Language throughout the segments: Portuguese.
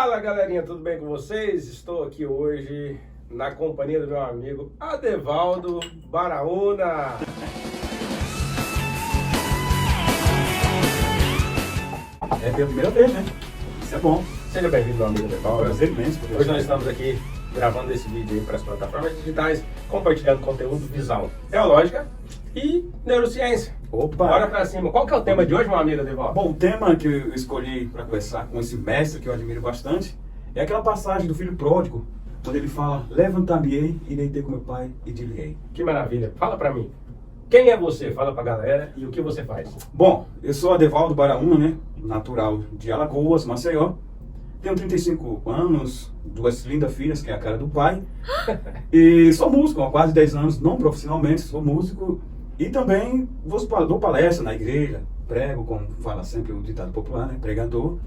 Fala galerinha, tudo bem com vocês? Estou aqui hoje na companhia do meu amigo Adevaldo Baraúna. É pela primeira vez, né? Isso é bom. Seja bem-vindo, meu amigo Adevaldo. Prazer imenso. Hoje nós estamos aqui gravando esse vídeo aí para as plataformas digitais, compartilhando conteúdo, visão teológica e neurociência. Opa! Bora pra cima. Qual que é o tema de hoje, meu amigo Adevaldo? Bom, o tema que eu escolhi para conversar com esse mestre que eu admiro bastante é aquela passagem do filho pródigo, quando ele fala: levantar-me-ei, irei ter com meu pai e dir-lhe-ei. Que maravilha. Fala pra mim. Quem é você? Fala pra galera e o que você faz. Bom, eu sou Adevaldo Baraúna, né? Natural de Alagoas, Maceió. Tenho 35 anos, duas lindas filhas, que é a cara do pai. E sou músico há quase 10 anos, não profissionalmente, sou músico. E também dou palestra na igreja, prego, como fala sempre o ditado popular, né? Pregador.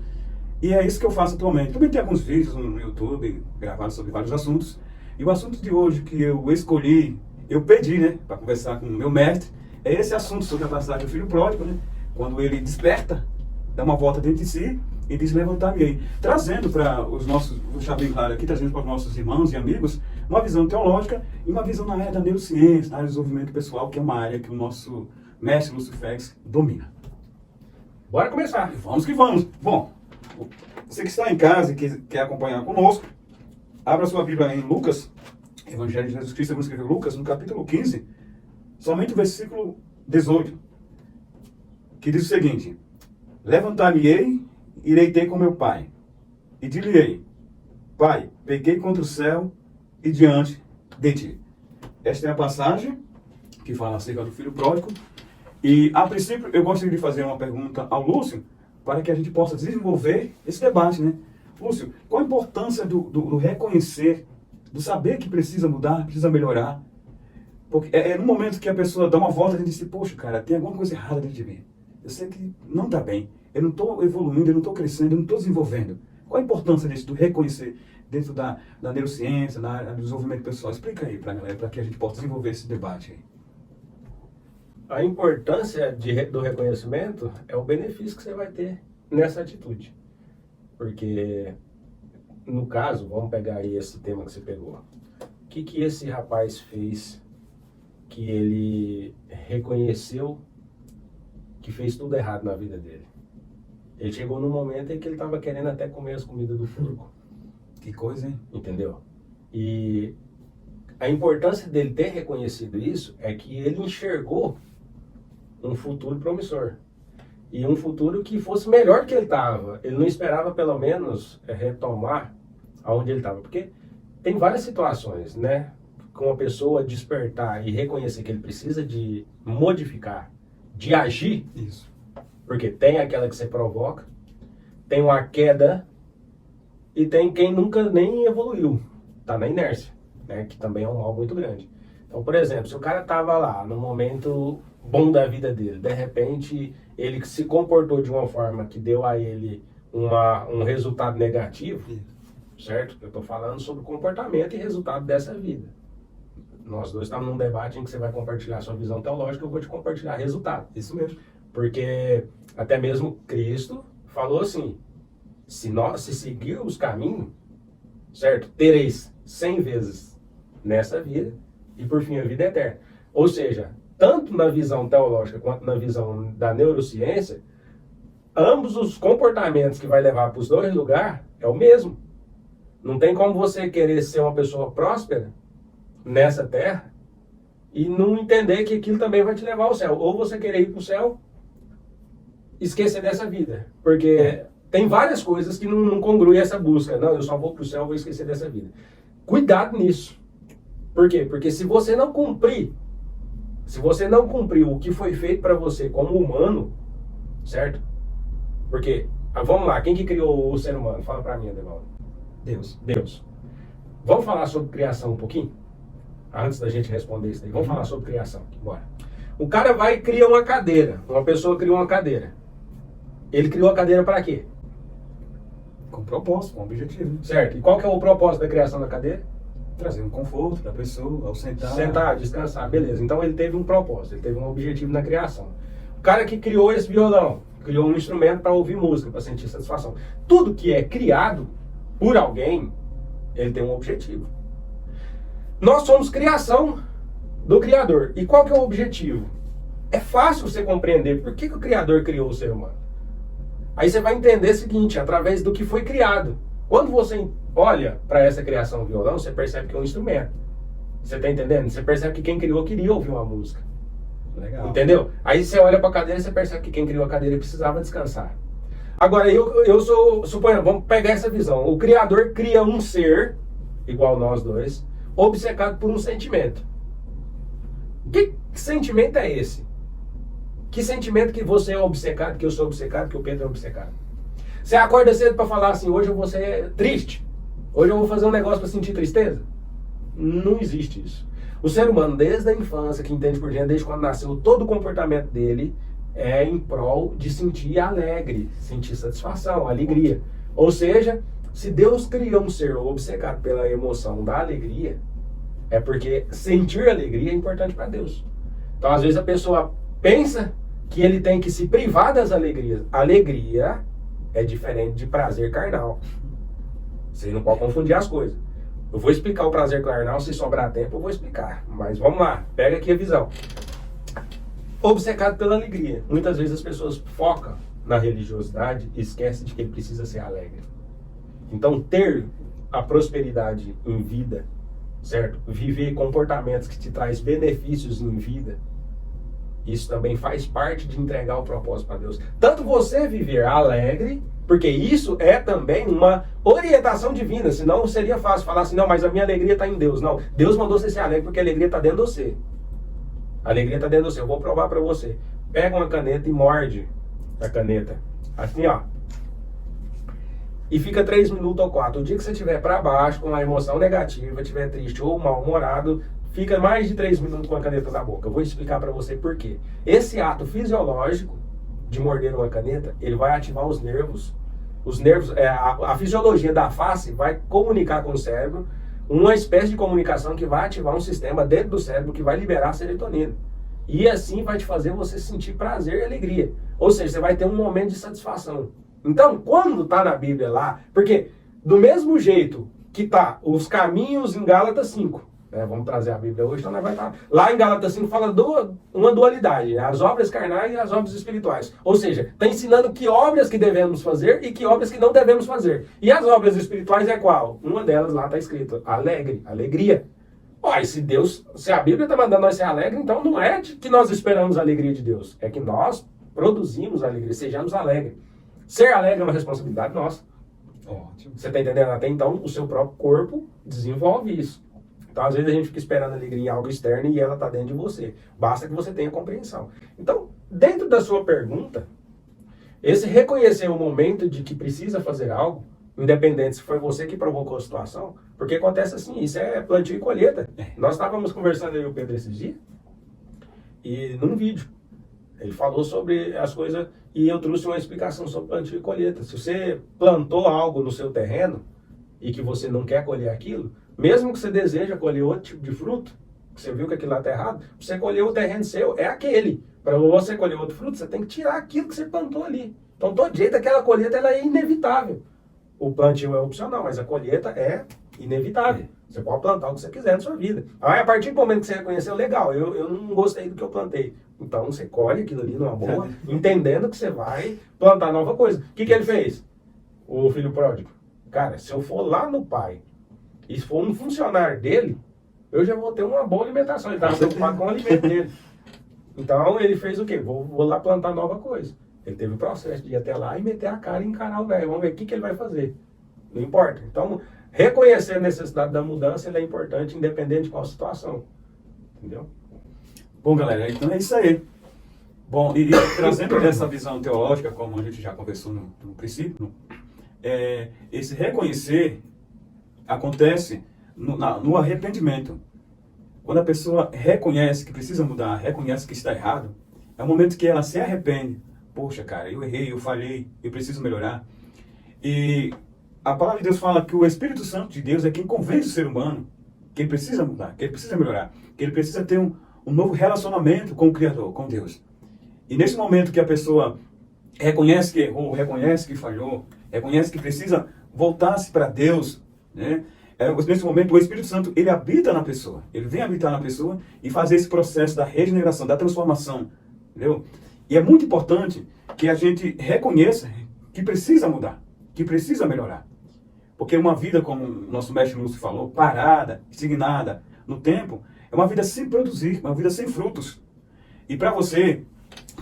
E é isso que eu faço atualmente. Também tem alguns vídeos no YouTube, gravados sobre vários assuntos. E o assunto de hoje que eu escolhi, eu pedi, né, para conversar com o meu mestre, é esse assunto sobre a passagem do filho pródigo, né? Quando ele desperta, dá uma volta dentro de si e diz: levantar-me-ei. Trazendo para os nossos, vou deixar bem claro aqui, trazendo para os nossos irmãos e amigos, uma visão teológica e uma visão na área da neurociência, na área do desenvolvimento pessoal, que é uma área que o nosso mestre Lúcio Félix domina. Bora começar. Vamos que vamos. Bom, você que está em casa e quer acompanhar conosco, abra sua Bíblia em Lucas, Evangelho de Jesus Cristo, vamos escrever Lucas, no capítulo 15, somente o versículo 18, que diz o seguinte: levantar-me-ei, irei ter com meu pai, e dir-lhe-ei: Pai, pequei contra o céu e diante de ti. Esta é a passagem que fala acerca do filho pródigo. E, a princípio, eu gostaria de fazer uma pergunta ao Lúcio, para que a gente possa desenvolver esse debate, né? Lúcio, qual a importância do reconhecer, do saber que precisa mudar, precisa melhorar? Porque é no momento que a pessoa dá uma volta e diz assim: poxa, cara, tem alguma coisa errada dentro de mim. Eu sei que não está bem. Eu não estou evoluindo, eu não estou crescendo, eu não estou desenvolvendo. Qual a importância disso, do reconhecer dentro da neurociência, na área do desenvolvimento pessoal? Explica aí para a galera, para que a gente possa desenvolver esse debate aí. A importância do reconhecimento é o benefício que você vai ter nessa atitude. Porque, no caso, vamos pegar aí esse tema que você pegou. O que esse rapaz fez que ele reconheceu que fez tudo errado na vida dele? Ele chegou num momento em que ele estava querendo até comer as comidas do porco. Que coisa, hein? Entendeu? E a importância dele ter reconhecido isso é que ele enxergou um futuro promissor. E um futuro que fosse melhor do que ele estava. Ele não esperava, pelo menos, retomar aonde ele estava. Porque tem várias situações, né? Com a pessoa despertar e reconhecer que ele precisa de modificar, de agir. Isso. Porque tem aquela que você provoca, tem uma queda e tem quem nunca nem evoluiu. Tá na inércia, né? Que também é um mal muito grande. Então, por exemplo, se o cara tava lá no momento bom da vida dele, de repente ele se comportou de uma forma que deu a ele um resultado negativo, certo? Eu estou falando sobre o comportamento e resultado dessa vida. Nós dois estamos num debate em que você vai compartilhar sua visão teológica, eu vou te compartilhar resultado. Isso mesmo. Porque até mesmo Cristo falou assim: se seguir os caminhos, certo? Tereis 100 vezes nessa vida e por fim a vida eterna. Ou seja, tanto na visão teológica quanto na visão da neurociência, ambos os comportamentos que vai levar para os dois lugares é o mesmo. Não tem como você querer ser uma pessoa próspera nessa terra e não entender que aquilo também vai te levar ao céu. Ou você querer ir para o céu, esquecer dessa vida. Porque tem várias coisas que não congruem essa busca. Não, eu só vou para o céu, vou esquecer dessa vida. Cuidado nisso. Por quê? Porque se você não cumprir o que foi feito para você como humano, certo? Porque, vamos lá, quem que criou o ser humano? Fala para mim, Adevaldo. Deus. Vamos falar sobre criação um pouquinho? Antes da gente responder isso daí, vamos falar sobre criação. Bora. O cara vai e cria uma cadeira. Uma pessoa criou uma cadeira. Ele criou a cadeira para quê? Com propósito, com objetivo. Certo. E qual que é o propósito da criação da cadeira? Trazer um conforto para a pessoa ao sentar. Sentar, descansar, beleza. Então ele teve um propósito, ele teve um objetivo na criação. O cara que criou esse violão, criou um instrumento para ouvir música, para sentir satisfação. Tudo que é criado por alguém, ele tem um objetivo. Nós somos criação do Criador. E qual que é o objetivo? É fácil você compreender por que o Criador criou o ser humano. Aí você vai entender o seguinte, através do que foi criado. Quando você olha para essa criação do violão, você percebe que é um instrumento. Você está entendendo? Você percebe que quem criou queria ouvir uma música. Legal. Entendeu? Aí você olha para a cadeira e você percebe que quem criou a cadeira precisava descansar. Agora, suponho, vamos pegar essa visão. O Criador cria um ser, igual nós dois, obcecado por um sentimento. Que sentimento é esse? Que sentimento que você é obcecado, que eu sou obcecado, que o Pedro é obcecado? Você acorda cedo para falar assim, hoje eu vou ser triste. Hoje eu vou fazer um negócio para sentir tristeza? Não existe isso. O ser humano, desde a infância, que entende por gente, desde quando nasceu, todo o comportamento dele é em prol de sentir alegre, sentir satisfação, alegria. Ou seja, se Deus criou um ser obcecado pela emoção da alegria, é porque sentir alegria é importante para Deus. Então, às vezes, a pessoa pensa que ele tem que se privar das alegrias. Alegria é diferente de prazer carnal. Você não pode confundir as coisas. Eu vou explicar o prazer carnal, se sobrar tempo eu vou explicar. Mas vamos lá, pega aqui a visão. Obcecado pela alegria. Muitas vezes as pessoas focam na religiosidade e esquecem de que ele precisa ser alegre. Então, ter a prosperidade em vida, certo? Viver comportamentos que te traz benefícios em vida, isso também faz parte de entregar o propósito para Deus. Tanto você viver alegre, porque isso é também uma orientação divina, senão seria fácil falar assim, não, mas a minha alegria está em Deus. Não, Deus mandou você ser alegre porque a alegria está dentro de você. A alegria está dentro de você. Eu vou provar para você. Pega uma caneta e morde a caneta. Assim, ó. E fica 3 minutos ou 4. O dia que você estiver para baixo, com a emoção negativa, estiver triste ou mal-humorado, fica mais de 3 minutos com a caneta na boca. Eu vou explicar para você por quê. Esse ato fisiológico de morder uma caneta, ele vai ativar os nervos. Os nervos, a fisiologia da face vai comunicar com o cérebro, uma espécie de comunicação que vai ativar um sistema dentro do cérebro que vai liberar serotonina. E assim vai te fazer você sentir prazer e alegria. Ou seja, você vai ter um momento de satisfação. Então, quando está na Bíblia lá, porque do mesmo jeito que tá os caminhos em Gálatas 5, vamos trazer a Bíblia hoje, então nós vai estar. Lá em Gálatas 5 fala uma dualidade, as obras carnais e as obras espirituais. Ou seja, está ensinando que obras que devemos fazer e que obras que não devemos fazer. E as obras espirituais é qual? Uma delas lá está escrito, alegre, alegria. Ó, se a Bíblia está mandando nós ser alegre, então não é que nós esperamos a alegria de Deus, é que nós produzimos a alegria, sejamos alegres. Ser alegre é uma responsabilidade nossa. Ótimo. Você está entendendo? Até então, o seu próprio corpo desenvolve isso. Então, às vezes, a gente fica esperando a alegria em algo externo e ela está dentro de você. Basta que você tenha compreensão. Então, dentro da sua pergunta, esse reconhecer o momento de que precisa fazer algo, independente se foi você que provocou a situação, porque acontece assim, isso é plantio e colheita. Nós estávamos conversando aí, o Pedro, esses dias, e num vídeo, ele falou sobre as coisas e eu trouxe uma explicação sobre plantio e colheita. Se você plantou algo no seu terreno e que você não quer colher aquilo, mesmo que você deseja colher outro tipo de fruto, que você viu que aquilo lá está errado, você colher o terreno seu é aquele. Para você colher outro fruto, você tem que tirar aquilo que você plantou ali. Então, todo jeito, aquela colheita ela é inevitável. O plantio é opcional, mas a colheita é inevitável. Você pode plantar o que você quiser na sua vida. Aí, a partir do momento que você reconheceu, legal, eu não gostei do que eu plantei. Então, você colhe aquilo ali numa boa, entendendo que você vai plantar nova coisa. O que ele fez? O filho pródigo. Cara, se eu for lá no pai e se for um funcionário dele, eu já vou ter uma boa alimentação. Ele estava preocupado com o alimento dele. Então, ele fez o quê? Vou lá plantar nova coisa. Ele teve o processo de ir até lá e meter a cara e encarar o velho. Vamos ver o que ele vai fazer. Não importa. Então, reconhecer a necessidade da mudança ele é importante, independente de qual situação. Entendeu? Bom, galera, então é isso aí. Bom, e trazendo essa visão teológica, como a gente já conversou no princípio, esse reconhecer acontece no arrependimento. Quando a pessoa reconhece que precisa mudar, reconhece que está errado, é o momento que ela se arrepende. Poxa, cara, eu errei, eu falhei, eu preciso melhorar. E a palavra de Deus fala que o Espírito Santo de Deus é quem convence o ser humano que ele precisa mudar, que ele precisa melhorar, que ele precisa ter um novo relacionamento com o Criador, com Deus. E nesse momento que a pessoa reconhece que errou, reconhece que falhou, reconhece que precisa voltar-se para Deus, né? Nesse momento, o Espírito Santo, ele habita na pessoa. Ele vem habitar na pessoa e fazer esse processo da regeneração, da transformação. Entendeu? E é muito importante que a gente reconheça que precisa mudar, que precisa melhorar. Porque uma vida, como o nosso mestre Lúcio falou, parada, estagnada no tempo, é uma vida sem produzir, uma vida sem frutos. E para você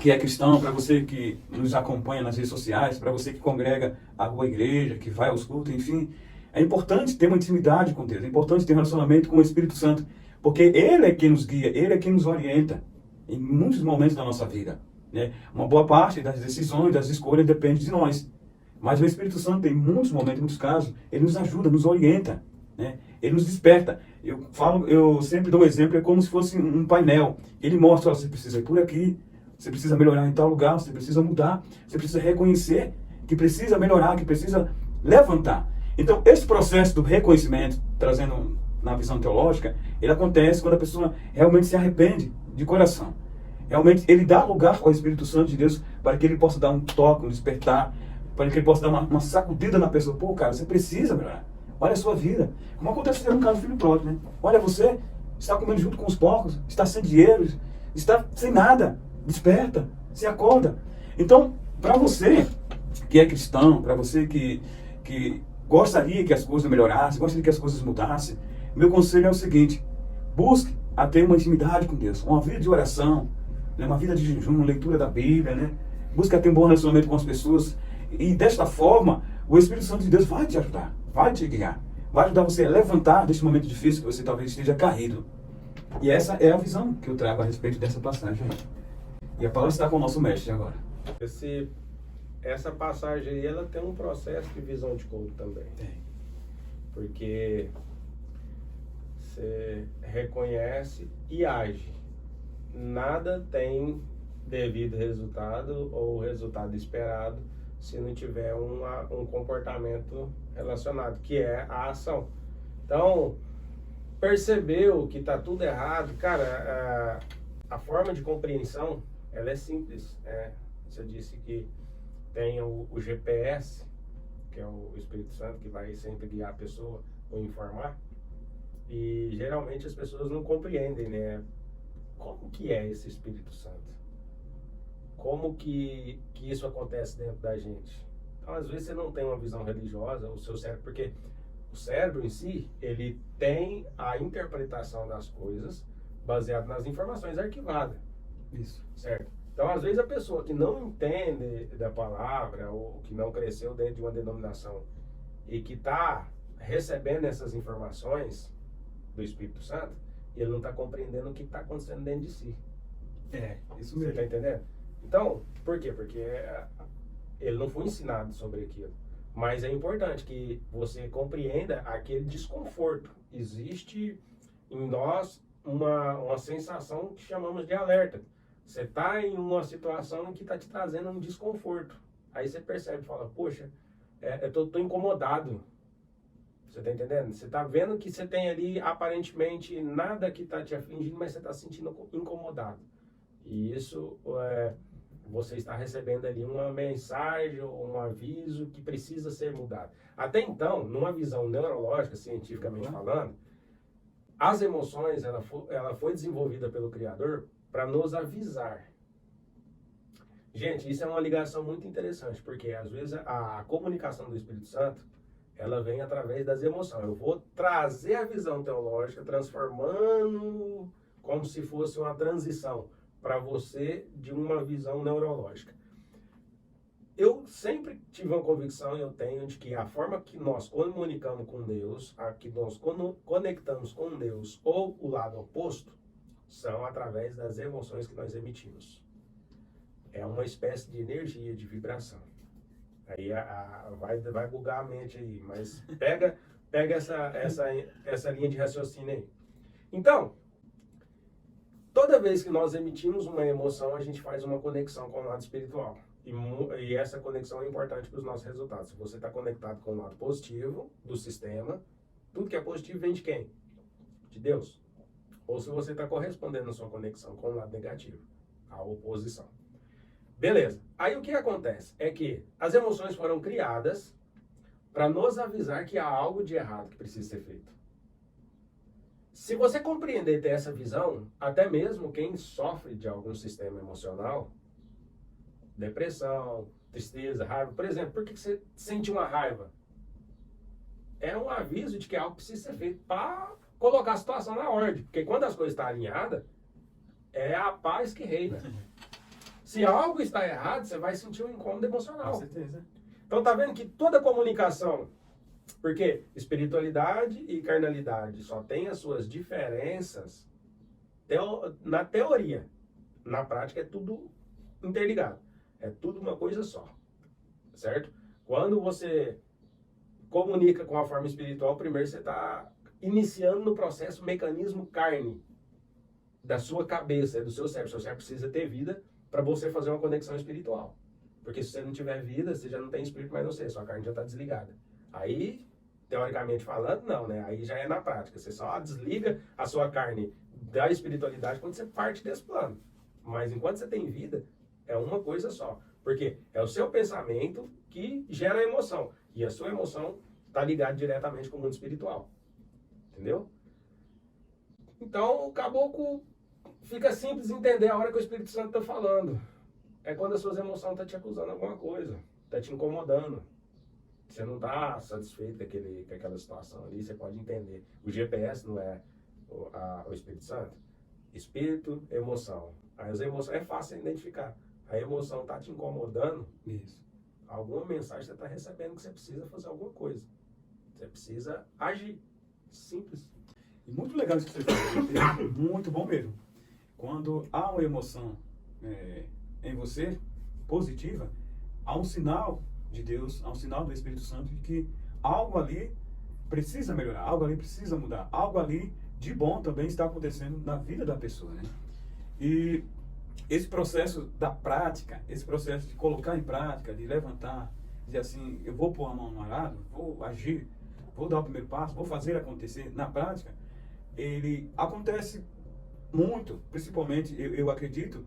que é cristão, para você que nos acompanha nas redes sociais, para você que congrega a boa igreja, que vai aos cultos, enfim, é importante ter uma intimidade com Deus, é importante ter um relacionamento com o Espírito Santo, porque Ele é quem nos guia, Ele é quem nos orienta em muitos momentos da nossa vida, né? Uma boa parte das decisões, das escolhas depende de nós, mas o Espírito Santo, em muitos momentos, em muitos casos, Ele nos ajuda, nos orienta, né? Ele nos desperta. Eu sempre dou um exemplo, é como se fosse um painel. Ele mostra, você precisa ir por aqui, você precisa melhorar em tal lugar, você precisa mudar, você precisa reconhecer que precisa melhorar, que precisa levantar. Então, esse processo do reconhecimento, trazendo na visão teológica, ele acontece quando a pessoa realmente se arrepende de coração. Realmente, ele dá lugar ao Espírito Santo de Deus para que ele possa dar um toque, um despertar, para que ele possa dar uma sacudida na pessoa. Pô, cara, você precisa melhorar. Olha a sua vida. Como acontece no caso do filho pródigo, né? Olha, você está comendo junto com os porcos, está sem dinheiro, está sem nada. Desperta, se acorda. Então, para você que é cristão, para você que gostaria que as coisas melhorassem, gostaria que as coisas mudassem, meu conselho é o seguinte: busque a ter uma intimidade com Deus, uma vida de oração, né, uma vida de jejum, leitura da Bíblia, né? Busque a ter um bom relacionamento com as pessoas, e desta forma, o Espírito Santo de Deus vai te ajudar, vai te guiar, vai ajudar você a levantar desse momento difícil que você talvez esteja caído. E essa é a visão que eu trago a respeito dessa passagem aí. E a palavra está com o nosso mestre agora. Essa passagem aí, ela tem um processo de visão de corpo também. Tem. Porque você reconhece e age. Nada tem devido resultado ou resultado esperado se não tiver um comportamento relacionado, que é a ação. Então, percebeu que está tudo errado, cara, a forma de compreensão, ela é simples. Você disse que tem o GPS, que é o Espírito Santo, que vai sempre guiar a pessoa ou informar. E geralmente as pessoas não compreendem, né? Como que é esse Espírito Santo? Como que isso acontece dentro da gente? Então, às vezes você não tem uma visão religiosa, o seu cérebro, porque o cérebro em si, ele tem a interpretação das coisas baseado nas informações arquivadas. Isso. Certo? Então, às vezes, a pessoa que não entende da palavra ou que não cresceu dentro de uma denominação e que está recebendo essas informações do Espírito Santo, ele não está compreendendo o que está acontecendo dentro de si. Isso Você mesmo. está entendendo? Então, por quê? Porque ele não foi ensinado sobre aquilo. Mas é importante que você compreenda aquele desconforto. Existe em nós uma sensação que chamamos de alerta. Você está em uma situação que está te trazendo um desconforto. Aí você percebe, fala, poxa, eu tô incomodado. Você está entendendo? Você está vendo que você tem ali aparentemente nada que está te afligindo, mas você está se sentindo incomodado. E isso, você está recebendo ali uma mensagem ou um aviso que precisa ser mudado. Até então, numa visão neurológica, cientificamente falando, as emoções, ela foi desenvolvida pelo Criador para nos avisar. Gente, isso é uma ligação muito interessante, porque às vezes a comunicação do Espírito Santo, ela vem através das emoções. Eu vou trazer a visão teológica, transformando como se fosse uma transição para você de uma visão neurológica. Eu sempre tive uma convicção, eu tenho, de que a forma que nós comunicamos com Deus, a que nós conectamos com Deus, ou o lado oposto, são através das emoções que nós emitimos. É uma espécie de energia, de vibração. Aí vai bugar a mente aí, mas pega essa linha de raciocínio aí. Então, toda vez que nós emitimos uma emoção, a gente faz uma conexão com o lado espiritual. E essa conexão é importante para os nossos resultados. Se você está conectado com o lado positivo do sistema, tudo que é positivo vem de quem? De Deus. Ou se você está correspondendo a sua conexão com o lado negativo, a oposição. Beleza. Aí o que acontece é que as emoções foram criadas para nos avisar que há algo de errado que precisa ser feito. Se você compreender e ter essa visão, até mesmo quem sofre de algum sistema emocional, depressão, tristeza, raiva, por exemplo, por que você sente uma raiva? É um aviso de que algo precisa ser feito para colocar a situação na ordem. Porque quando as coisas estão alinhadas, é a paz que reina. Se algo está errado, você vai sentir um incômodo emocional. Com certeza. Então tá vendo que toda comunicação, porque espiritualidade e carnalidade só têm as suas diferenças na teoria. Na prática é tudo interligado. É tudo uma coisa só. Certo? Quando você comunica com a forma espiritual, primeiro você está iniciando no processo mecanismo carne da sua cabeça, do seu cérebro. Seu cérebro precisa ter vida para você fazer uma conexão espiritual. Porque se você não tiver vida, você já não tem espírito mais você, sua carne já está desligada. Aí, teoricamente falando, não, né? Aí já é na prática. Você só desliga a sua carne da espiritualidade quando você parte desse plano. Mas enquanto você tem vida, é uma coisa só. Porque é o seu pensamento que gera a emoção. E a sua emoção está ligada diretamente com o mundo espiritual. Entendeu? Então, o caboclo fica simples entender a hora que o Espírito Santo está falando. É quando as suas emoções estão te acusando de alguma coisa. Está te incomodando. Você não está satisfeito com aquela situação ali, você pode entender. O GPS não é o Espírito Santo? Espírito, emoção. Aí as emoções é fácil de identificar. A emoção está te incomodando. Isso. Alguma mensagem você está recebendo que você precisa fazer alguma coisa. Você precisa agir. Simples. E muito legal isso que você falou. Muito bom mesmo. Quando há uma emoção em você, positiva, há um sinal de Deus, há um sinal do Espírito Santo de que algo ali precisa melhorar, algo ali precisa mudar, algo ali de bom também está acontecendo na vida da pessoa, né? E esse processo da prática, esse processo de colocar em prática, de levantar, dizer assim, eu vou pôr a mão no arado, vou agir, vou dar o primeiro passo, vou fazer acontecer na prática, ele acontece muito, principalmente, eu acredito,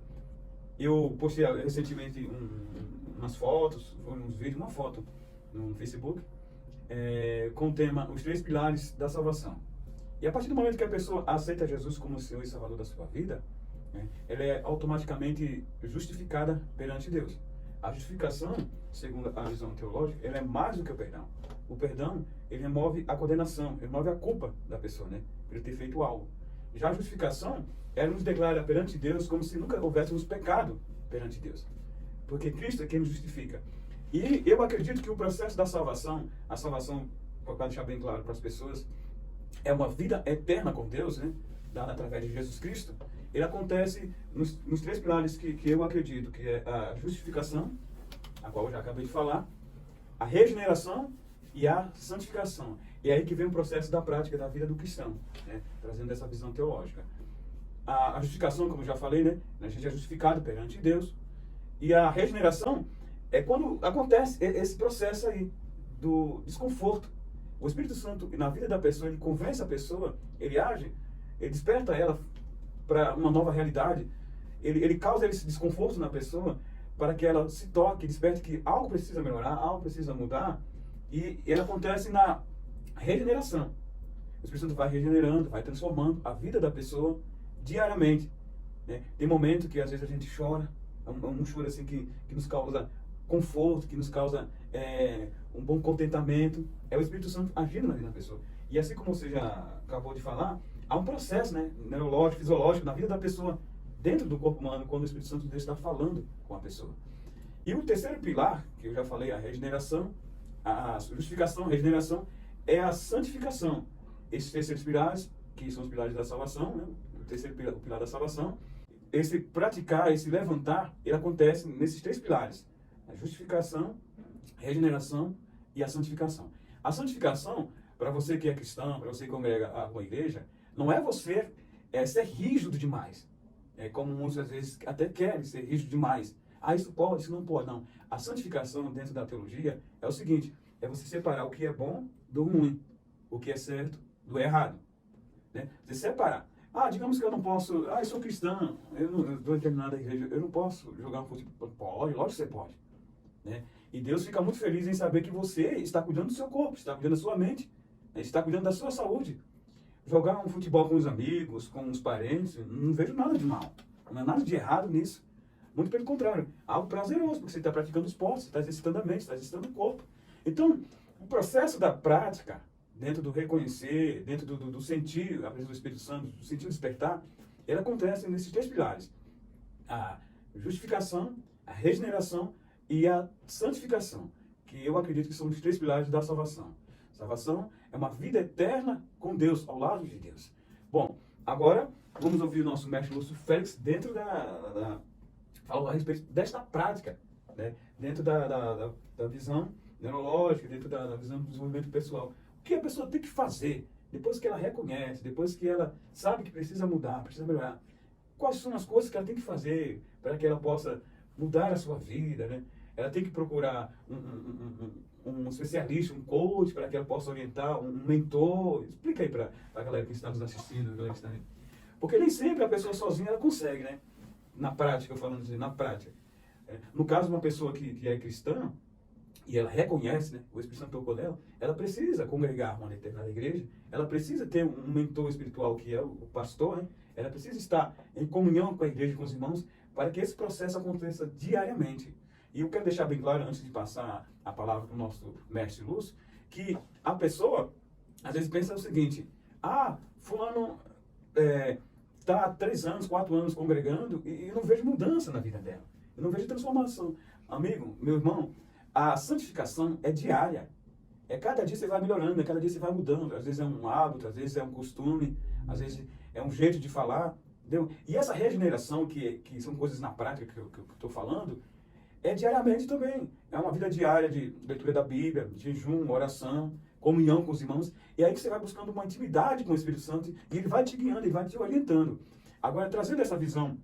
eu postei recentemente umas fotos, uns vídeos, uma foto no Facebook, com o tema Os Três Pilares da Salvação. E a partir do momento que a pessoa aceita Jesus como Senhor e Salvador da sua vida, ela é automaticamente justificada perante Deus. A justificação, segundo a visão teológica, ela é mais do que o perdão. O perdão, ele remove a condenação, remove a culpa da pessoa, né? Por ele ter feito algo. Já a justificação, ela nos declara perante Deus como se nunca houvéssemos pecado perante Deus. Porque Cristo é quem nos justifica. E eu acredito que o processo da salvação, a salvação, para deixar bem claro para as pessoas, é uma vida eterna com Deus, né? Dada através de Jesus Cristo. Ele acontece nos três pilares que eu acredito, que é a justificação, a qual eu já acabei de falar, a regeneração e a santificação. E é aí que vem o processo da prática da vida do cristão, né? Trazendo essa visão teológica. A justificação, como eu já falei, né? A gente é justificado perante Deus. E a regeneração é quando acontece esse processo aí do desconforto. O Espírito Santo, na vida da pessoa, ele convence a pessoa, ele age, ele desperta ela para uma nova realidade. Ele causa esse desconforto na pessoa para que ela se toque, desperte que algo precisa melhorar, algo precisa mudar. E ele acontece na regeneração. O Espírito Santo vai regenerando, vai transformando a vida da pessoa diariamente, né? Tem momento que às vezes a gente chora, um choro assim que nos causa conforto, que nos causa um bom contentamento. É o Espírito Santo agindo na vida da pessoa. E assim como você já acabou de falar, há um processo, né, neurológico, fisiológico na vida da pessoa, dentro do corpo humano, quando o Espírito Santo de Deus está falando com a pessoa. E o terceiro pilar, que eu já falei, a regeneração, a justificação, a regeneração, é a santificação. Esses terceiros pilares, que são os pilares da salvação, né, o terceiro pilar, o pilar da salvação, esse praticar, esse levantar, ele acontece nesses três pilares: a justificação, a regeneração e a santificação. A santificação, para você que é cristão, para você que congrega a uma igreja, não é você ser rígido demais. É como muitas vezes até querem ser rígido demais. Ah, isso pode, isso não pode. Não. A santificação dentro da teologia é o seguinte: é você separar o que é bom do ruim, o que é certo do errado, né? Você separar. Ah, digamos que eu não posso, eu sou cristão, eu estou em determinada igreja, eu não posso jogar um futebol. Pode, lógico que você pode, né? E Deus fica muito feliz em saber que você está cuidando do seu corpo, está cuidando da sua mente, né? Está cuidando da sua saúde. Jogar um futebol com os amigos, com os parentes, não vejo nada de mal. Não há nada de errado nisso. Muito pelo contrário, algo prazeroso, porque você está praticando esporte, você está exercitando a mente, está exercitando o corpo. Então, o processo da prática, dentro do reconhecer, dentro do sentir a presença do Espírito Santo, do sentir o despertar, ele acontece nesses 3 pilares. A justificação, a regeneração e a santificação, que eu acredito que são os 3 pilares da salvação. Salvação é uma vida eterna com Deus, ao lado de Deus. Bom, agora vamos ouvir o nosso mestre Lúcio Félix dentro falou a respeito desta prática, né? Dentro da visão neurológica, dentro da visão do desenvolvimento pessoal. O que a pessoa tem que fazer depois que ela reconhece, depois que ela sabe que precisa mudar, precisa melhorar? Quais são as coisas que ela tem que fazer para que ela possa mudar a sua vida, né? Ela tem que procurar um especialista, um coach, para que ela possa orientar, um mentor. Explica aí para a galera que está nos assistindo, a galera que está aí. Porque nem sempre a pessoa sozinha ela consegue, né? Na prática, eu falando assim, na prática. No caso de uma pessoa que é cristã, e ela reconhece, né, o Espírito Santo tocou nela, ela precisa congregar uma determinada igreja, ela precisa ter um mentor espiritual que é o pastor, né? Ela precisa estar em comunhão com a igreja, com os irmãos, para que esse processo aconteça diariamente. E eu quero deixar bem claro, antes de passar a palavra para o nosso mestre Lúcio, que a pessoa, às vezes, pensa o seguinte: fulano está há 3 anos, 4 anos congregando e eu não vejo mudança na vida dela. Eu não vejo transformação. Amigo, meu irmão, a santificação é diária. Cada dia você vai melhorando, cada dia você vai mudando. Às vezes é um hábito, às vezes é um costume, às vezes é um jeito de falar. Entendeu? E essa regeneração, que são coisas na prática que eu estou falando, é diariamente também. É uma vida diária de leitura da Bíblia, jejum, oração, comunhão com os irmãos. E aí que você vai buscando uma intimidade com o Espírito Santo e ele vai te guiando, ele vai te orientando. Agora, trazendo essa visão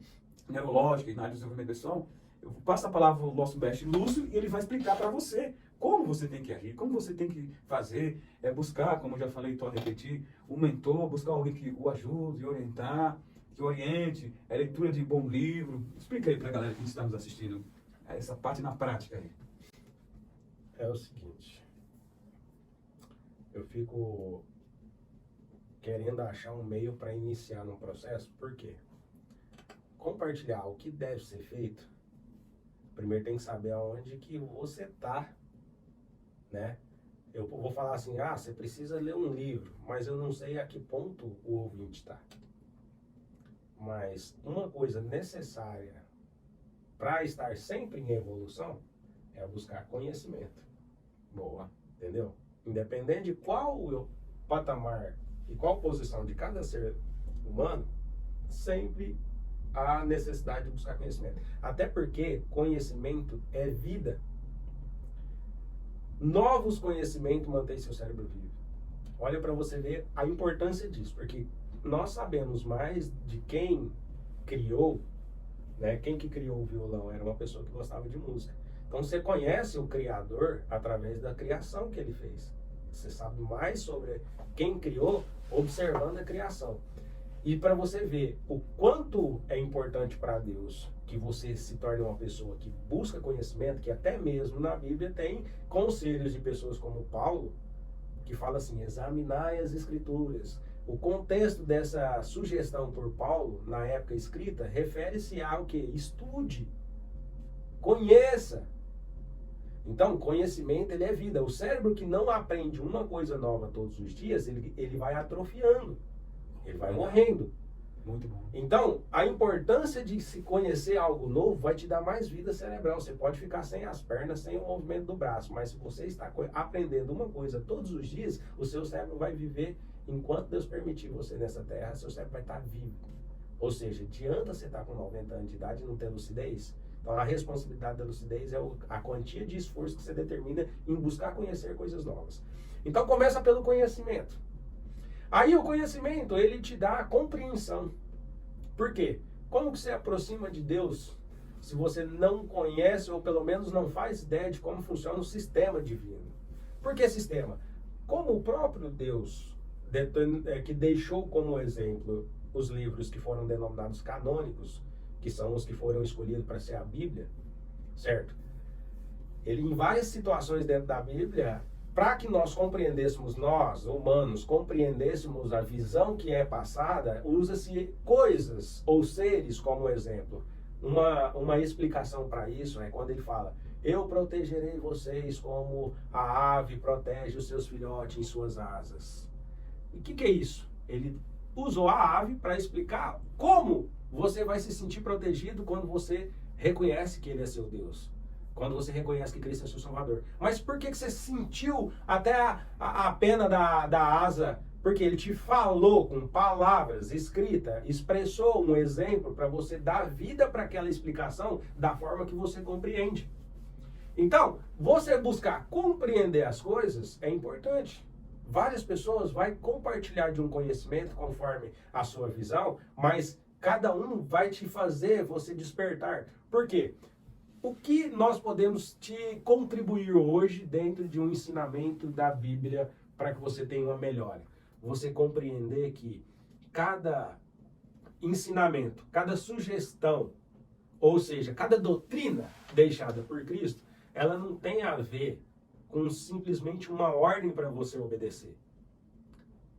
neurológica e na área do desenvolvimento pessoal, eu passo a palavra ao nosso mestre Lúcio e ele vai explicar para você como você tem que agir, como você tem que fazer, buscar, como eu já falei, estou a repetir, um mentor, buscar alguém que o ajude, orientar, que oriente, leitura de bom livro. Explica aí para a galera que está nos assistindo essa parte na prática aí. É o seguinte, eu fico querendo achar um meio para iniciar num processo, por quê? Compartilhar o que deve ser feito, primeiro tem que saber aonde que você está, né? Eu vou falar assim, você precisa ler um livro, mas eu não sei a que ponto o ouvinte está. Mas uma coisa necessária para estar sempre em evolução é buscar conhecimento. Boa, entendeu? Independente de qual o patamar e qual posição de cada ser humano, sempre há necessidade de buscar conhecimento. Até porque conhecimento é vida. Novos conhecimentos mantêm seu cérebro vivo. Olha para você ver a importância disso, porque nós sabemos mais de quem criou, né? Quem que criou o violão era uma pessoa que gostava de música. Então você conhece o Criador através da criação que ele fez. Você sabe mais sobre quem criou observando a criação. E para você ver o quanto é importante para Deus que você se torne uma pessoa que busca conhecimento, que até mesmo na Bíblia tem conselhos de pessoas como Paulo, que fala assim, examinai as Escrituras. O contexto dessa sugestão por Paulo, na época escrita, refere-se ao que? Estude, conheça. Então, conhecimento, ele é vida. O cérebro que não aprende uma coisa nova todos os dias, ele vai atrofiando, ele vai morrendo. Muito bom. Então, a importância de se conhecer algo novo vai te dar mais vida cerebral. Você pode ficar sem as pernas, sem o movimento do braço, mas se você está aprendendo uma coisa todos os dias, o seu cérebro vai viver enquanto Deus permitir você nessa terra, seu cérebro vai estar vivo. Ou seja, adianta você estar com 90 anos de idade e não ter lucidez? Então, a responsabilidade da lucidez é a quantia de esforço que você determina em buscar conhecer coisas novas. Então, começa pelo conhecimento. Aí o conhecimento, ele te dá a compreensão. Por quê? Como que você aproxima de Deus se você não conhece ou pelo menos não faz ideia de como funciona o sistema divino? Por que sistema? Como o próprio Deus, que deixou como exemplo os livros que foram denominados canônicos, que são os que foram escolhidos para ser a Bíblia, certo? Ele, em várias situações dentro da Bíblia, para que nós compreendêssemos, nós, humanos, compreendêssemos a visão que é passada, usa-se coisas ou seres como exemplo. Uma explicação para isso é quando ele fala: eu protegerei vocês como a ave protege os seus filhotes em suas asas. E o que é isso? Ele usou a ave para explicar como você vai se sentir protegido quando você reconhece que ele é seu Deus. Quando você reconhece que Cristo é seu Salvador. Mas por que você sentiu até a pena da asa? Porque ele te falou com palavras, escrita, expressou um exemplo para você dar vida para aquela explicação da forma que você compreende. Então, você buscar compreender as coisas é importante. Várias pessoas vão compartilhar de um conhecimento conforme a sua visão, mas cada um vai te fazer você despertar. Por quê? O que nós podemos te contribuir hoje dentro de um ensinamento da Bíblia para que você tenha uma melhora? Você compreender que cada ensinamento, cada sugestão, ou seja, cada doutrina deixada por Cristo, ela não tem a ver com simplesmente uma ordem para você obedecer.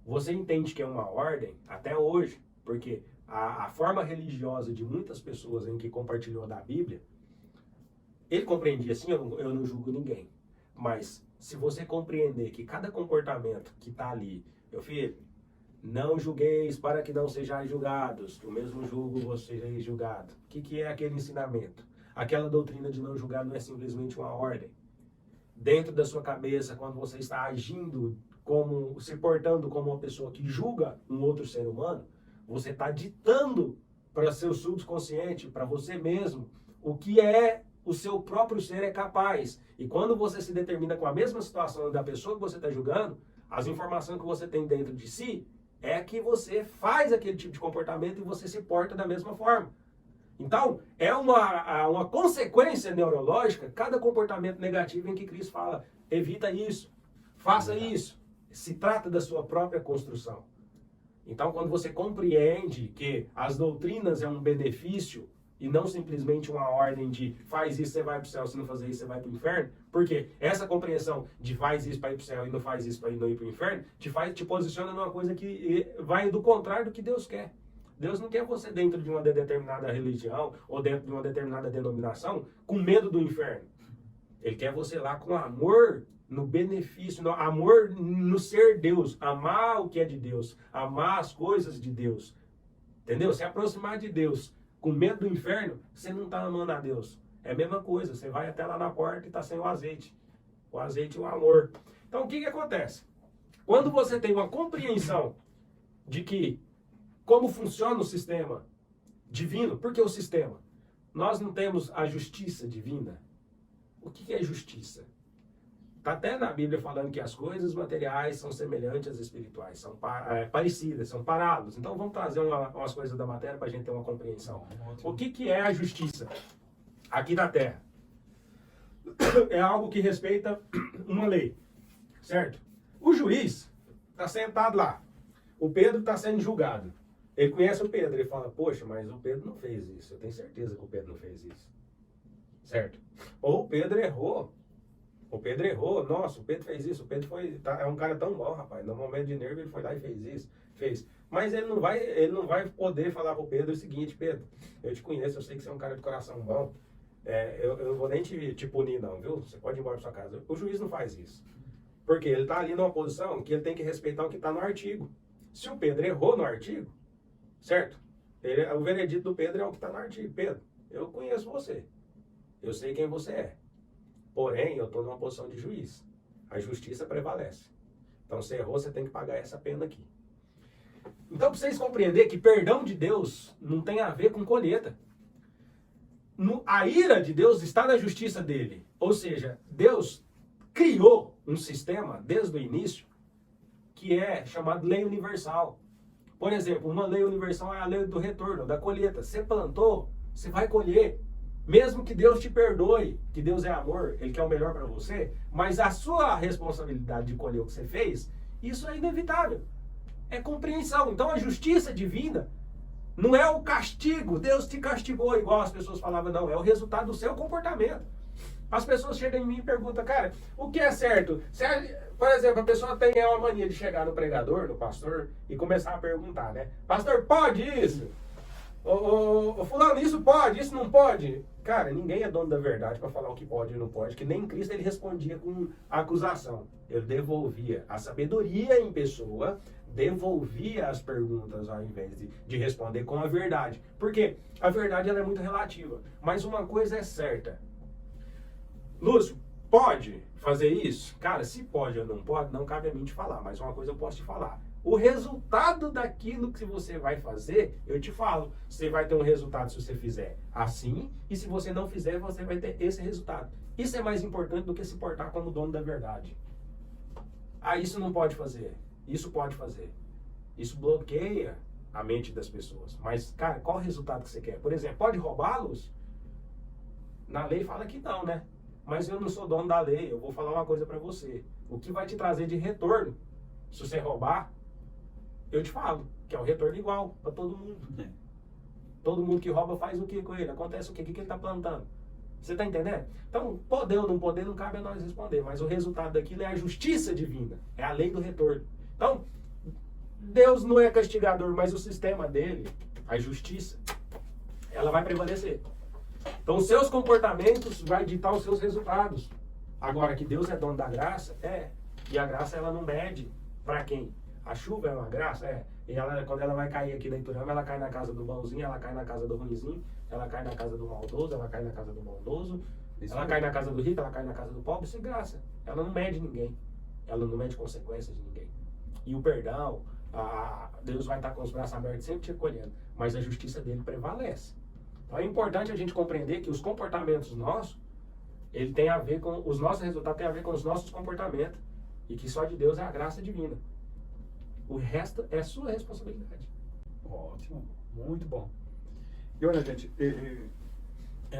Você entende que é uma ordem até hoje, porque a forma religiosa de muitas pessoas em que compartilhou da Bíblia, ele compreendia assim, eu não julgo ninguém. Mas se você compreender que cada comportamento que está ali, meu filho, não julgueis para que não sejais julgados, o mesmo julgo você sereis julgado. O que é aquele ensinamento? Aquela doutrina de não julgar não é simplesmente uma ordem. Dentro da sua cabeça, quando você está agindo, se portando como uma pessoa que julga um outro ser humano, você está ditando para seu subconsciente, para você mesmo, o que é o seu próprio ser é capaz. E quando você se determina com a mesma situação da pessoa que você está julgando, as informações que você tem dentro de si é que você faz aquele tipo de comportamento e você se porta da mesma forma. Então, é uma consequência neurológica cada comportamento negativo em que Cristo fala: evita isso, faça isso. Se trata da sua própria construção. Então, quando você compreende que as doutrinas é um benefício e não simplesmente uma ordem de faz isso, você vai para o céu, se não fazer isso, você vai para o inferno. Porque essa compreensão de faz isso para ir para o céu e não faz isso para não ir para o inferno, te posiciona numa coisa que vai do contrário do que Deus quer. Deus não quer você dentro de uma determinada religião ou dentro de uma determinada denominação com medo do inferno. Ele quer você lá com amor no benefício, no amor no ser Deus, amar o que é de Deus, amar as coisas de Deus. Entendeu? Se aproximar de Deus com medo do inferno, você não está amando a Deus. É a mesma coisa, você vai até lá na porta e está sem o azeite. O azeite e o amor. Então o que acontece? Quando você tem uma compreensão de que como funciona o sistema divino, por que o sistema? Nós não temos a justiça divina. O que é justiça? Está até na Bíblia falando que as coisas materiais são semelhantes às espirituais, são parecidas, são paralelos. Então vamos trazer umas coisas da matéria para a gente ter uma compreensão. O que é a justiça aqui na Terra? É algo que respeita uma lei, certo? O juiz está sentado lá, o Pedro está sendo julgado. Ele conhece o Pedro, ele fala: poxa, mas o Pedro não fez isso, eu tenho certeza que o Pedro não fez isso, certo? Ou o Pedro errou. O Pedro errou, nossa, o Pedro fez isso, o Pedro é um cara tão bom, rapaz, no momento de nervo ele foi lá e fez isso, fez. Mas ele não vai poder falar pro Pedro o seguinte: Pedro, eu te conheço, eu sei que você é um cara de coração bom, eu não vou nem te punir não, viu? Você pode ir embora pra sua casa. O juiz não faz isso. Porque ele tá ali numa posição que ele tem que respeitar o que tá no artigo. Se o Pedro errou no artigo, certo? O veredito do Pedro é o que tá no artigo. Pedro, eu conheço você, eu sei quem você é. Porém, eu estou numa posição de juiz. A justiça prevalece. Então, se errou, você tem que pagar essa pena aqui. Então, para vocês compreenderem que perdão de Deus não tem a ver com colheita. A ira de Deus está na justiça dele. Ou seja, Deus criou um sistema, desde o início, que é chamado lei universal. Por exemplo, uma lei universal é a lei do retorno, da colheita. Você plantou, você vai colher. Mesmo que Deus te perdoe, que Deus é amor, Ele quer o melhor para você, mas a sua responsabilidade de colher o que você fez, isso é inevitável. É compreensão. Então a justiça divina não é o castigo, Deus te castigou, igual as pessoas falavam, não, é o resultado do seu comportamento. As pessoas chegam em mim e perguntam, cara, o que é certo? Por exemplo, a pessoa tem uma mania de chegar no pregador, no pastor, e começar a perguntar, né? Pastor, pode isso? Ô, fulano, isso pode, isso não pode? Cara, ninguém é dono da verdade para falar o que pode e não pode, que nem Cristo ele respondia com acusação. Ele devolvia a sabedoria em pessoa, devolvia as perguntas ao invés de responder com a verdade. Porque a verdade ela é muito relativa, mas uma coisa é certa. Lúcio, pode fazer isso? Cara, se pode ou não pode, não cabe a mim te falar, mas uma coisa eu posso te falar. O resultado daquilo que você vai fazer, eu te falo. Você vai ter um resultado se você fizer assim, e se você não fizer, você vai ter esse resultado. Isso é mais importante do que se portar como dono da verdade. Ah, isso não pode fazer. Isso pode fazer. Isso bloqueia a mente das pessoas. Mas, cara, qual o resultado que você quer? Por exemplo, pode roubá-los? Na lei fala que não, né? Mas eu não sou dono da lei. Eu vou falar uma coisa pra você. O que vai te trazer de retorno, se você roubar, eu te falo, que é o retorno igual para todo mundo. Todo mundo que rouba faz o que com ele? Acontece o que? O que ele está plantando? Você está entendendo? Então, poder ou não poder, não cabe a nós responder. Mas o resultado daquilo é a justiça divina. É a lei do retorno. Então, Deus não é castigador, mas o sistema dele, a justiça, ela vai prevalecer. Então, os seus comportamentos vai ditar os seus resultados. Agora, que Deus é dono da graça, é. E a graça, ela não mede para quem? A chuva é uma graça? É. E ela, quando ela vai cair aqui na Iturama, ela cai na casa do bonzinho, ela cai na casa do ruinzinho, ela cai na casa do maldoso, ela cai na casa do maldoso, ela cai na casa do rico, ela cai na casa do pobre, isso é graça. Ela não mede ninguém. Ela não mede consequências de ninguém. E o perdão, Deus vai estar com os braços abertos sempre te acolhendo. Mas a justiça dele prevalece. Então é importante a gente compreender que os comportamentos nossos, ele tem a ver com, os nossos resultados têm a ver com os nossos comportamentos. E que só de Deus é a graça divina. O resto é sua responsabilidade. Ótimo, muito bom. E olha, gente,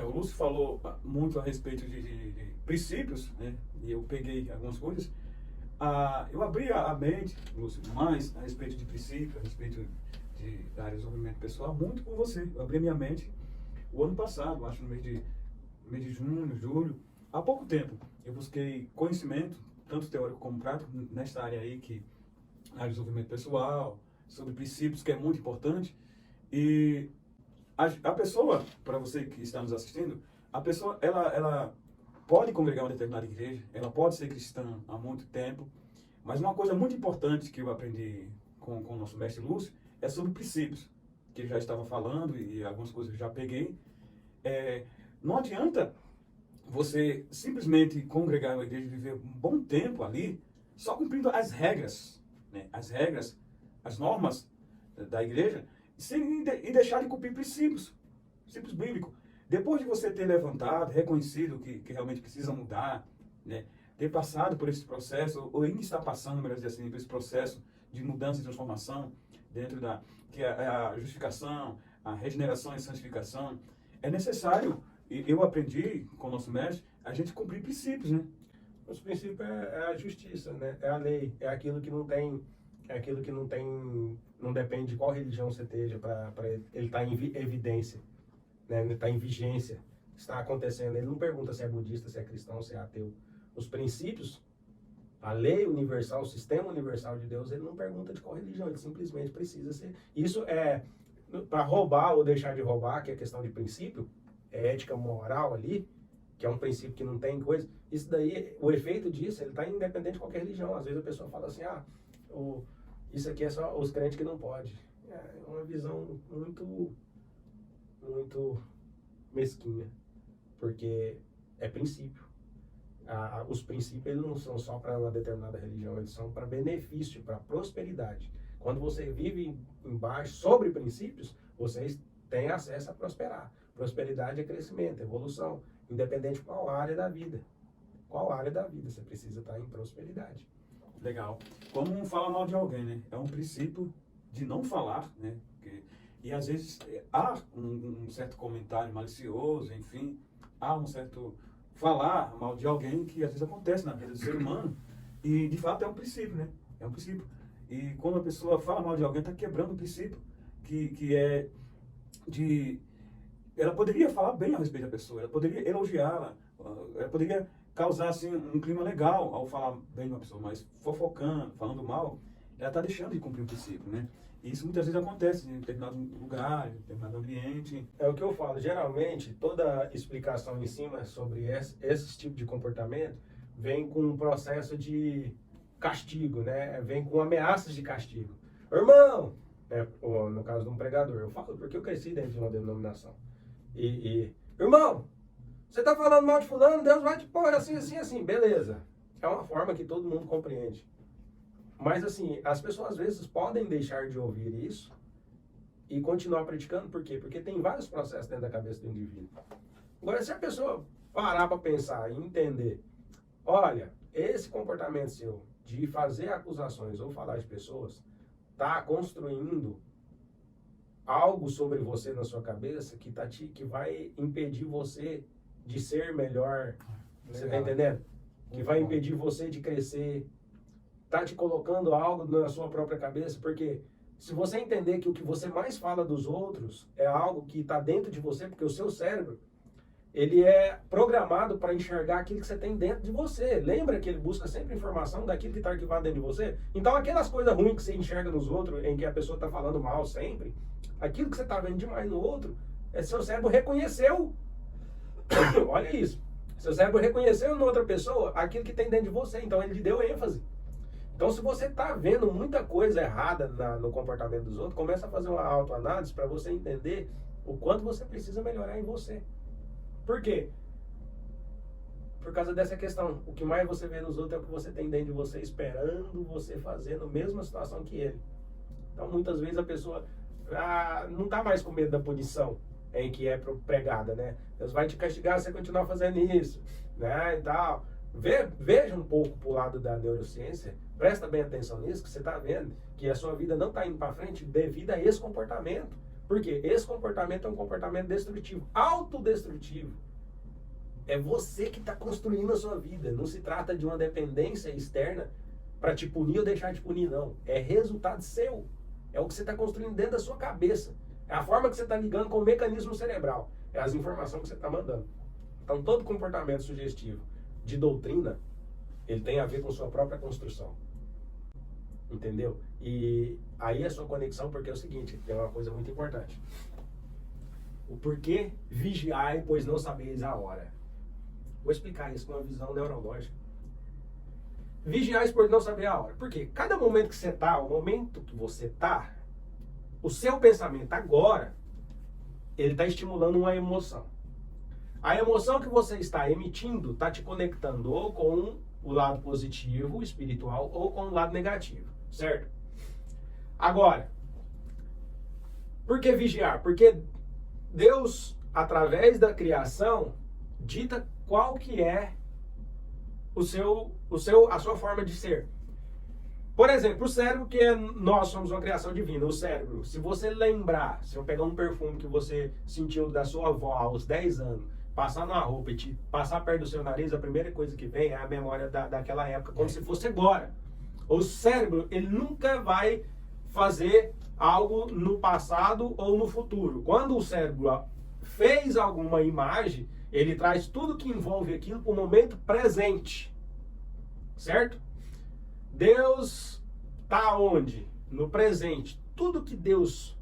o Lúcio falou muito a respeito de princípios, né? E eu peguei algumas coisas. Eu abri a mente, Lúcio, mais a respeito de princípios, a respeito de desenvolvimento pessoal, muito com você. Eu abri a minha mente o ano passado, acho no mês de junho, julho. Há pouco tempo, eu busquei conhecimento, tanto teórico como prático, nesta área aí que é desenvolvimento pessoal, sobre princípios, que é muito importante. E a pessoa, para você que está nos assistindo, a pessoa, ela pode congregar uma determinada igreja, ela pode ser cristã há muito tempo, mas uma coisa muito importante que eu aprendi com o nosso mestre Lúcio é sobre princípios, que ele já estava falando e algumas coisas eu já peguei. Não adianta você simplesmente congregar uma igreja e viver um bom tempo ali, só cumprindo as regras, né? As regras, as normas da igreja, e deixar de cumprir princípios bíblicos. Depois de você ter levantado, reconhecido que realmente precisa mudar, né? Ter passado por esse processo, ou ainda está passando, melhor dizer assim, por esse processo de mudança e transformação, dentro que é a justificação, a regeneração e santificação, é necessário, e eu aprendi com o nosso mestre, a gente cumprir princípios, né? Os princípios é a justiça, né? É a lei, é aquilo que não tem, não depende de qual religião você esteja para ele estar em evidência, né? Ele está em vigência, está acontecendo. Ele não pergunta se é budista, se é cristão, se é ateu. Os princípios, a lei universal, o sistema universal de Deus, ele não pergunta de qual religião, ele simplesmente precisa ser. Isso é para roubar ou deixar de roubar, que é questão de princípio, é ética moral ali, que é um princípio que não tem coisa. Isso daí, o efeito disso, ele está independente de qualquer religião. Às vezes a pessoa fala assim, isso aqui é só os crentes que não podem. É uma visão muito mesquinha, porque é princípio. Os princípios eles não são só para uma determinada religião, eles são para benefício, para prosperidade. Quando você vive embaixo, sobre princípios, vocês têm acesso a prosperar. Prosperidade é crescimento, evolução, independente de qual área da vida. Qual área da vida você precisa estar em prosperidade. Legal. Como não falar mal de alguém, né? É um princípio de não falar, né? E às vezes há um certo comentário malicioso, enfim, há um certo falar mal de alguém que às vezes acontece na vida do ser humano. E de fato é um princípio, né? É um princípio. E quando a pessoa fala mal de alguém, está quebrando o princípio que é de... Ela poderia falar bem a respeito da pessoa, ela poderia elogiá-la, Ela poderia causar assim, um clima legal ao falar bem de uma pessoa, mas fofocando, falando mal, ela está deixando de cumprir o princípio, né? E isso muitas vezes acontece em determinado lugar, em determinado ambiente. É o que eu falo, geralmente toda explicação em cima sobre esse tipo de comportamento vem com um processo de castigo, né? Vem com ameaças de castigo. Irmão, ou no caso de um pregador, eu falo porque eu cresci dentro de uma denominação. Irmão, você está falando mal de fulano, Deus vai te pôr assim, assim, assim. Beleza. É uma forma que todo mundo compreende. Mas assim, as pessoas às vezes podem deixar de ouvir isso e continuar praticando. Por quê? Porque tem vários processos dentro da cabeça do indivíduo. Agora, se a pessoa parar para pensar e entender, olha, esse comportamento seu de fazer acusações ou falar de pessoas está construindo algo sobre você na sua cabeça que vai impedir você de ser melhor. Você está entendendo? Que vai impedir você de crescer. Está te colocando algo na sua própria cabeça, porque se você entender que o que você mais fala dos outros é algo que está dentro de você, porque o seu cérebro, ele é programado para enxergar aquilo que você tem dentro de você. Lembra que ele busca sempre informação daquilo que está arquivado dentro de você? Então, aquelas coisas ruins que você enxerga nos outros, em que a pessoa está falando mal sempre, aquilo que você está vendo demais no outro, seu cérebro reconheceu. Olha isso. Seu cérebro reconheceu na outra pessoa aquilo que tem dentro de você, então ele lhe deu ênfase. Então, se você está vendo muita coisa errada no comportamento dos outros, começa a fazer uma autoanálise para você entender o quanto você precisa melhorar em você. Por quê? Por causa dessa questão. O que mais você vê nos outros é o que você tem dentro de você, esperando você fazer na mesma situação que ele. Então, muitas vezes a pessoa não está mais com medo da punição em que é pregada, né? Deus vai te castigar se você continuar fazendo isso, né? E tal. Veja um pouco para o lado da neurociência, presta bem atenção nisso, que você está vendo que a sua vida não está indo para frente devido a esse comportamento. Por quê? Esse comportamento é um comportamento destrutivo, autodestrutivo. É você que está construindo a sua vida. Não se trata de uma dependência externa para te punir ou deixar de punir, não. É resultado seu. É o que você está construindo dentro da sua cabeça. É a forma que você está ligando com o mecanismo cerebral. É as informações que você está mandando. Então, todo comportamento sugestivo de doutrina, ele tem a ver com sua própria construção. Entendeu? E aí a sua conexão, porque é o seguinte, tem uma coisa muito importante. O porquê vigiai, pois não sabeis a hora. Vou explicar isso com uma visão neurológica. Vigiai, pois não sabeis a hora. Por quê? Cada momento que você está, o momento que você está, o seu pensamento agora, ele está estimulando uma emoção. A emoção que você está emitindo está te conectando ou com o lado positivo, espiritual, ou com o lado negativo, certo? Agora, por que vigiar? Porque Deus, através da criação, dita qual que é a sua forma de ser. Por exemplo, o cérebro, que nós somos uma criação divina, o cérebro, se você lembrar, se eu pegar um perfume que você sentiu da sua avó aos 10 anos, passar numa roupa e te passar perto do seu nariz, a primeira coisa que vem é a memória daquela época, como se fosse agora. O cérebro, ele nunca vai fazer algo no passado ou no futuro. Quando o cérebro fez alguma imagem, ele traz tudo que envolve aquilo para o momento presente. Certo? Deus está onde? No presente. Tudo que Deus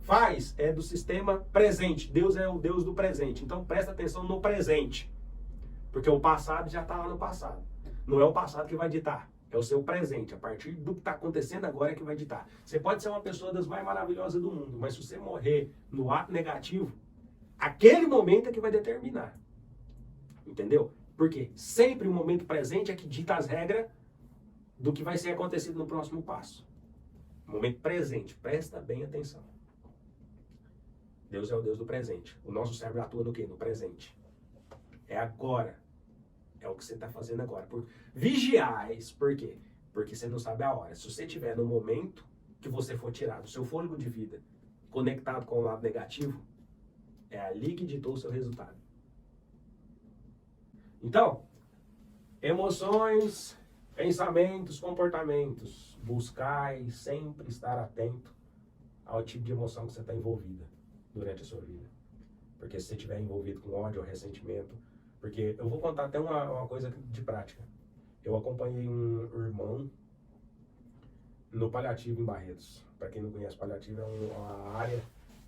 faz é do sistema presente. Deus é o Deus do presente. Então presta atenção no presente. Porque o passado já está lá no passado. Não é o passado que vai ditar. É o seu presente. A partir do que está acontecendo agora é que vai ditar. Você pode ser uma pessoa das mais maravilhosas do mundo, mas se você morrer no ato negativo, aquele momento é que vai determinar. Entendeu? Porque sempre o momento presente é que dita as regras do que vai ser acontecido no próximo passo. Momento presente. Presta bem atenção. Deus é o Deus do presente. O nosso cérebro atua no quê? No presente. É agora. É o que você está fazendo agora. Vigiais. Por quê? Porque você não sabe a hora. Se você estiver no momento que você for tirado, o seu fôlego de vida, conectado com o lado negativo, é ali que ditou o seu resultado. Então, emoções, pensamentos, comportamentos. Buscai sempre estar atento ao tipo de emoção que você está envolvida durante a sua vida. Porque se você estiver envolvido com ódio ou ressentimento, Porque eu vou contar até uma coisa de prática. Eu acompanhei um irmão no Paliativo em Barretos. Para quem não conhece, Paliativo é uma área,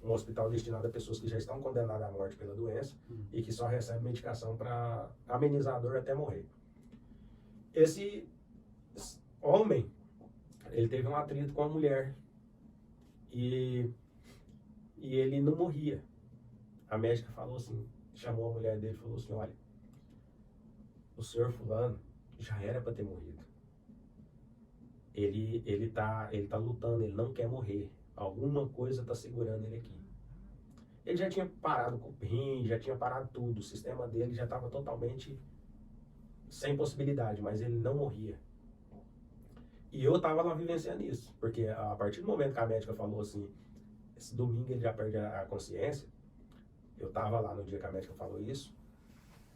um hospital destinado a pessoas que já estão condenadas à morte pela doença e que só recebem medicação para amenizar a dor até morrer. Esse homem, ele teve um atrito com a mulher e ele não morria. A médica falou assim, chamou a mulher dele e falou assim, olha, o senhor fulano já era para ter morrido. Ele tá lutando, ele não quer morrer. Alguma coisa está segurando ele aqui. Ele já tinha parado com o rim, já tinha parado tudo. O sistema dele já estava totalmente sem possibilidade, mas ele não morria. E eu estava lá vivenciando isso, porque a partir do momento que a médica falou assim, esse domingo ele já perde a consciência, eu estava lá no dia que a médica falou isso,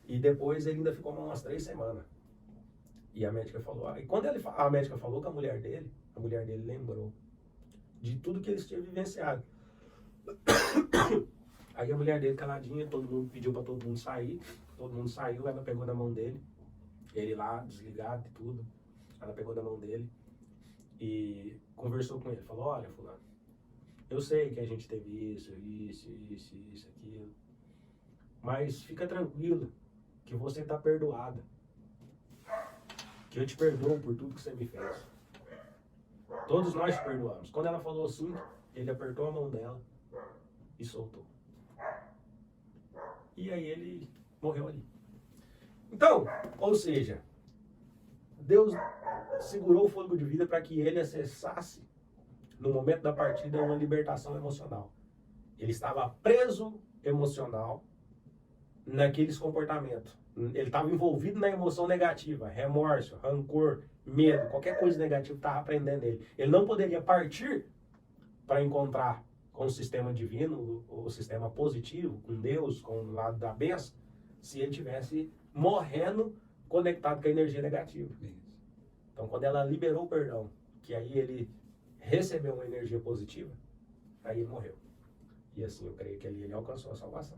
e depois ele ainda ficou umas 3 semanas. E a médica falou, e quando a médica falou com a mulher dele lembrou de tudo que eles tinham vivenciado. Aí a mulher dele caladinha, todo mundo pediu para todo mundo sair, todo mundo saiu, ela pegou na mão dele, ele lá desligado e tudo, ela pegou na mão dele e conversou com ele, falou, olha fulano, eu sei que a gente teve isso, aquilo, mas fica tranquilo que você está perdoada, que eu te perdoo por tudo que você me fez. Todos nós te perdoamos. Quando ela falou assim, ele apertou a mão dela e soltou. E aí ele morreu ali. Então, ou seja, Deus segurou o fôlego de vida para que ele acessasse, no momento da partida, uma libertação emocional. Ele estava preso emocional naqueles comportamentos. Ele estava envolvido na emoção negativa, remorso, rancor, medo, qualquer coisa negativa estava prendendo ele. Ele não poderia partir para encontrar com o sistema divino, o sistema positivo, com Deus, com o lado da bênção, se ele tivesse morrendo conectado com a energia negativa. Então, quando ela liberou o perdão, que aí ele recebeu uma energia positiva, aí ele morreu. E assim, eu creio que ali ele alcançou a salvação.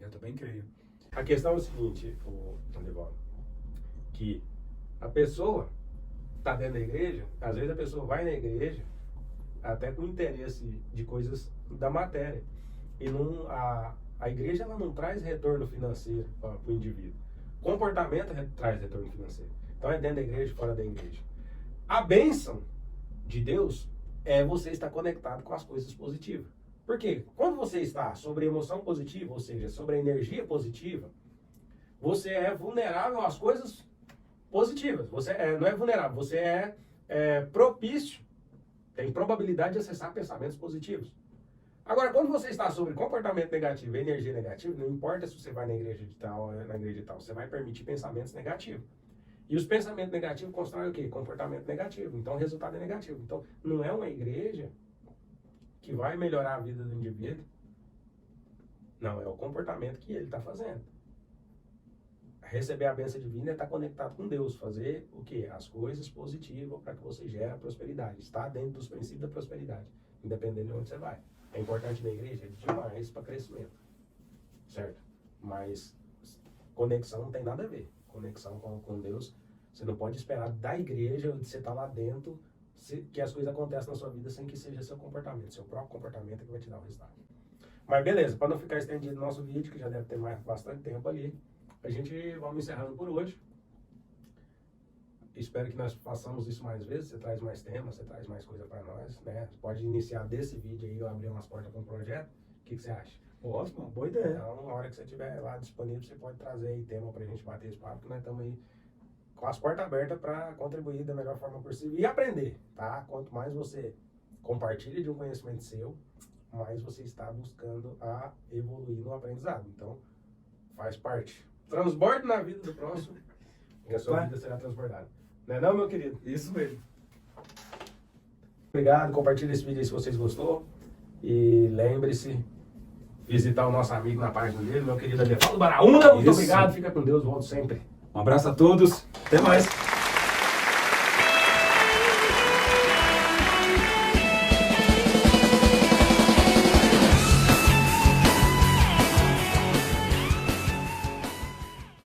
Eu também creio. A questão é o seguinte, Andevão, que a pessoa está dentro da igreja, às vezes a pessoa vai na igreja até com interesse de coisas da matéria. E não, a igreja ela não traz retorno financeiro para o indivíduo. Comportamento traz retorno financeiro. Então é dentro da igreja, fora da igreja. A bênção de Deus é você estar conectado com as coisas positivas. Por quê? Quando você está sobre emoção positiva, ou seja, sobre a energia positiva, você é vulnerável às coisas positivas. Você não é vulnerável, você é propício, tem probabilidade de acessar pensamentos positivos. Agora, quando você está sobre comportamento negativo e energia negativa, não importa se você vai na igreja de tal ou na igreja de tal, você vai permitir pensamentos negativos. E os pensamentos negativos constroem o quê? Comportamento negativo. Então, o resultado é negativo. Então, não é uma igreja que vai melhorar a vida do indivíduo. Não, é o comportamento que ele está fazendo. Receber a bênção divina é estar conectado com Deus. Fazer o quê? As coisas positivas para que você gere prosperidade. Está dentro dos princípios da prosperidade. Independente de onde você vai. É importante na igreja? É demais para crescimento. Certo? Mas conexão não tem nada a ver. Conexão com Deus, você não pode esperar da igreja, onde você está lá dentro, que as coisas aconteçam na sua vida sem que seja seu comportamento. Seu próprio comportamento é que vai te dar o resultado. Mas beleza, para não ficar estendido o nosso vídeo, que já deve ter bastante tempo ali, a gente vamos encerrando por hoje. Espero que nós façamos isso mais vezes, você traz mais temas, você traz mais coisa para nós, né? Você pode iniciar desse vídeo aí, eu abrir umas portas com o projeto. O que você acha? Ótimo, boa ideia. Então, na hora que você estiver lá disponível, você pode trazer aí tema pra gente bater esse papo, que nós estamos aí com as portas abertas para contribuir da melhor forma possível e aprender, tá? Quanto mais você compartilha de um conhecimento seu, mais você está buscando a evoluir no aprendizado. Então, faz parte. Transborde na vida do próximo e a sua vida será transbordada. Não é não, meu querido? Isso mesmo. Obrigado, compartilhe esse vídeo aí se vocês gostou. E lembre-se, visitar o nosso amigo na página dele, meu querido Adevaldo Baraúna. Muito obrigado, fica com Deus, volto sempre. Um abraço a todos, até mais.